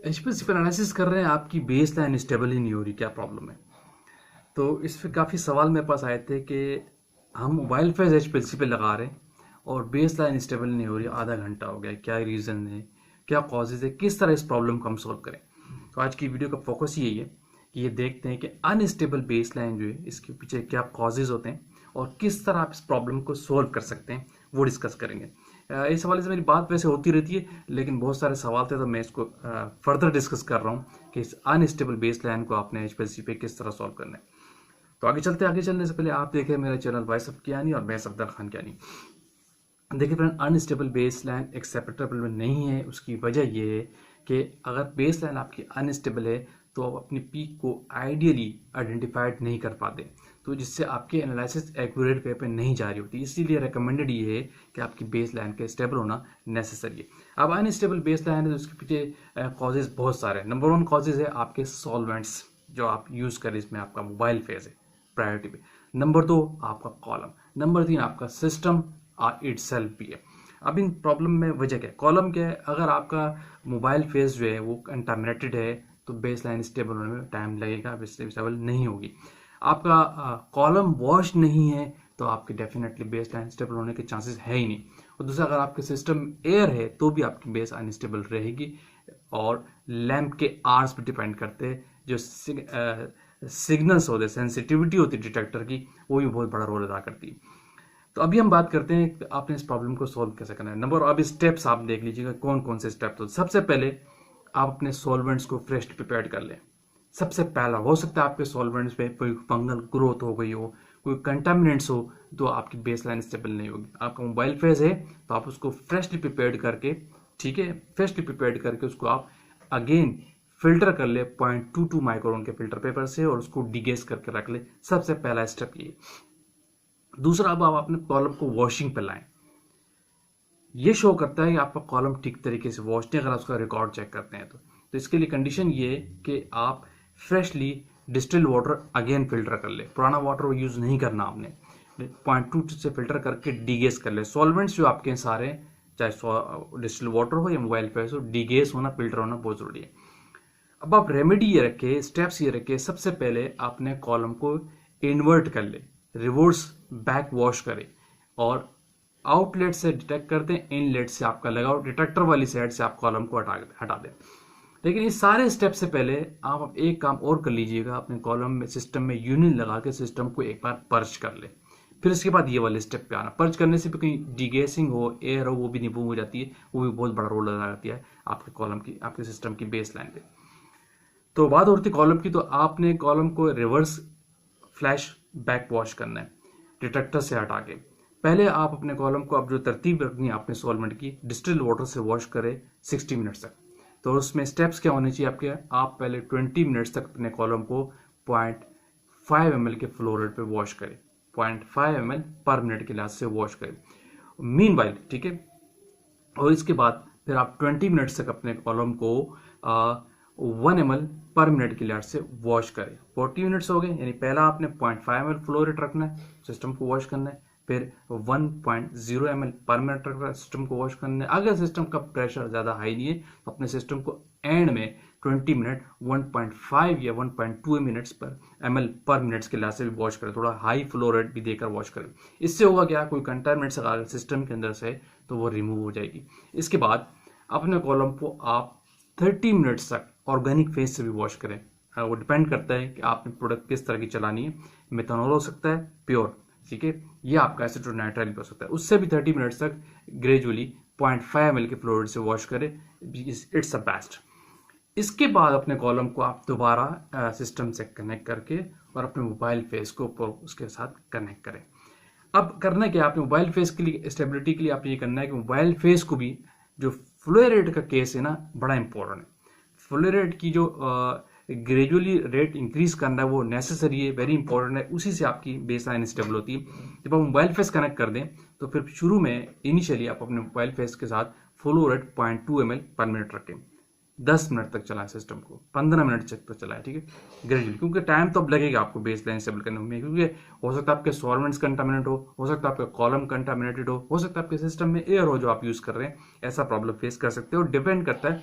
HPLC पर analysis कर रहे हैं, आपकी बेस लाइन स्टेबल ही नहीं हो रही, क्या प्रॉब्लम है? तो इस पे काफ़ी सवाल मेरे पास आए थे कि हम मोबाइल फेज एचपीएलसी पे लगा रहे हैं और बेस लाइन स्टेबल नहीं हो रही, आधा घंटा हो गया, क्या रीज़न है, क्या कॉजेज़ है, किस तरह इस प्रॉब्लम को हम सॉल्व करें। तो आज की वीडियो का फोकस यही है कि ये देखते हैं कि अनस्टेबल बेस लाइन जो है इसके पीछे क्या कॉजेज़ होते हैं और किस तरह आप इस प्रॉब्लम को सोल्व कर सकते हैं, वो डिस्कस करेंगे। इस हवाले से मेरी बात वैसे होती रहती है, लेकिन बहुत सारे सवाल थे तो मैं इसको फर्दर डिस्कस कर रहा हूँ कि इस अनस्टेबल बेस लाइन को आपने एचपीएलसी पे किस तरह सॉल्व करना है। तो आगे चलने से पहले आप देखें मेरा चैनल वाइस ऑफ कियानी और मैं सफदर खान कियानी। देखिए friend, unstable base line acceptable नहीं है। उसकी वजह यह है कि अगर बेस लाइन आपकी अनस्टेबल है तो आप अपनी पीक को आइडियली आइडेंटिफाइड नहीं कर पाते, तो जिससे आपकी एनालिसिस एक्यूरेट वे पे नहीं जा रही होती। इसीलिए रिकमेंडेड ये है कि आपकी बेस लाइन का स्टेबल होना नेसेसरी है। अब अनस्टेबल बेस लाइन है तो उसके पीछे कॉजेज बहुत सारे हैं। नंबर 1 कॉजेज है आपके सॉल्वेंट्स जो आप यूज़ करें, इसमें आपका मोबाइल फेज है प्रायोरिटी पे। नंबर 2 आपका कॉलम। नंबर 3 आपका सिस्टम इटसेल्फ भी है। अब इन प्रॉब्लम में वजह क्या है? कॉलम क्या है? अगर आपका मोबाइल फेस जो है वो कंटामिनेटेड है तो बेस लाइन स्टेबल होने में टाइम लगेगा, स्टेबल नहीं होगी। आपका कॉलम वॉश नहीं है तो आपकी डेफिनेटली बेस लाइन स्टेबल होने के चांसेस है ही नहीं। और दूसरा, अगर आपके सिस्टम एयर है तो भी आपकी बेस अनस्टेबल रहेगी। और लैंप के आर्स पर डिपेंड करते हैं, जो सिग्नल्स होते हैं, सेंसिटिविटी होती है डिटेक्टर की, वो भी बहुत बड़ा रोल अदा करती है। तो अभी हम बात करते हैं कि आपने इस प्रॉब्लम को सॉल्व कैसे करना है। नंबर, अब स्टेप्स आप देख लीजिएगा कौन कौन से स्टेप्स होते हैं। सबसे पहले आप अपने सॉल्वेंट्स को फ्रेश प्रिपेयर कर लें। सबसे पहला, हो सकता है आपके सॉल्वेंट्स पे कोई फंगल ग्रोथ हो गई हो, कोई कंटामिनेंट्स हो, तो आपकी बेस लाइन स्टेबल नहीं होगी। आपका मोबाइल फेज है तो आप उसको फ्रेशली प्रिपेयर्ड करके, ठीक है, फ्रेशली प्रिपेयर्ड करके उसको आप अगेन फिल्टर कर ले 0.22 माइक्रोन के फिल्टर पेपर से और उसको डिगेस करके रख ले। सबसे पहला स्टेप ये। दूसरा, अब आप अपने कॉलम को वॉशिंग पे लाएं। ये शो करता है कि आपका कॉलम ठीक तरीके से वॉश नहीं, अगर आप उसका रिकॉर्ड चेक करते हैं तो इसके लिए कंडीशन ये है कि आप freshly distilled water again filter कर ले। पुराना वाटर यूज नहीं करना आपने। 0.2 से फिल्टर करके डीगेस कर ले। सॉल्वेंट्स जो आपके सारे, चाहे डिस्टिल्ड वाटर हो या मोबाइल फेस हो, डीगेस होना, फिल्टर होना बहुत जरूरी है। अब आप रेमेडी ये रखे, स्टेप्स ये रखे। सबसे पहले आपने कॉलम को इन्वर्ट कर ले, रिवर्स बैक वॉश करें और आउटलेट से डिटेक्ट करते हैं, इनलेट से आपका लगाओ, डिटेक्टर वाली साइड से आप कॉलम को हटा दें। लेकिन इस सारे स्टेप से पहले आप एक काम और कर लीजिएगा, अपने कॉलम में सिस्टम में यूनियन लगा के सिस्टम को एक बार पर्च कर ले। फिर इसके बाद ये वाले स्टेप पे आना। पर्च करने से भी कहीं डिगेसिंग हो, एयर हो, वो भी रिमूव हो जाती है, वो भी बहुत बड़ा रोल अदा करती है आपके कॉलम की, आपके सिस्टम की बेस लाइन पे। तो बात होती कॉलम की, तो आपने कॉलम को रिवर्स फ्लैश बैक वॉश करना है डिटेक्टर से हटा के। पहले आप अपने कॉलम को, अब जो तरतीब रखनी है आपने सॉल्वेंट की, डिस्टिल्ड वाटर से वॉश करें 60 मिनट्स तक। तो उसमें स्टेप्स क्या होने चाहिए आपके? आप पहले 20 मिनट्स तक अपने कॉलम को 0.5 ml के फ्लोराइड पे वॉश करें, 0.5 ml पर मिनट के लिहाज से वॉश करें मीनवाइल, ठीक है। और इसके बाद फिर आप 20 मिनट्स तक अपने कॉलम को 1 ml पर मिनट के लिहाज से वॉश करें। 40 मिनट्स हो गए, यानी पहला आपने 0.5 ml फ्लोराइड रखना है, सिस्टम को वॉश करना है। फिर 1.0 ml पर मिनट रखना है, सिस्टम को वॉश करना है। अगर सिस्टम का प्रेशर ज़्यादा हाई नहीं है तो अपने सिस्टम को एंड में 20 मिनट 1.5 या 1.2 मिनट्स पर ml पर मिनट्स के लिहाज से भी वॉश करें, थोड़ा हाई फ्लोराइड भी देकर वॉश करें। इससे होगा क्या, कोई कंटामिनेंट्स अगर सिस्टम के अंदर से तो वो रिमूव हो जाएगी। इसके बाद अपने कॉलम को आप 30 मिनट्स तक ऑर्गेनिक फेस से भी वॉश करें। वो डिपेंड करता है कि आपने प्रोडक्ट किस तरह की चलानी है। मेथनॉल हो सकता है प्योर, ठीक है, ये आपका एसिटोनाइट्राइल भी हो सकता है। उससे भी 30 मिनट्स तक ग्रेजुअली 0.5 ml के फ्लोराइड से वॉश करें, इट्स अ बेस्ट। इसके बाद अपने कॉलम को आप दोबारा सिस्टम से कनेक्ट करके और अपने मोबाइल फेस को उसके साथ कनेक्ट करें। अब करना क्या, आपने मोबाइल फेस के लिए, स्टेबिलिटी के लिए आप ये करना है कि मोबाइल फेस को भी, जो फ्लोराइड का केस है ना, बड़ा इंपॉर्टेंट है। फ्लोराइड की जो ग्रेजुअली रेट इंक्रीज करना है वो नेसेसरी है, वेरी इंपॉर्टेंट है। उसी से आपकी बेस लाइन स्टेबल होती है। जब आप मोबाइल फेस कनेक्ट कर दें तो फिर शुरू में इनिशियली आप अपने मोबाइल फेस के साथ फ्लोराइड 0.2 ml पर मिनट रखें। 10 मिनट तक चलाएं सिस्टम को, 15 मिनट तक चलाएं, ठीक है, ग्रेजुअली, क्योंकि टाइम तो अब लगेगा आपको बेस लाइन स्टेबल करने में, क्योंकि हो सकता है आपके सॉल्वेंट्स कंटामिनेट हो सकता है आपका कॉलम कंटामिनेटेड हो सकता है आपके सिस्टम में एयर हो जो आप यूज कर रहे हैं। ऐसा प्रॉब्लम फेस कर सकते हो। डिपेंड करता है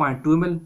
0.2 ml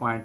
0.5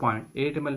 0.8 ml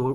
2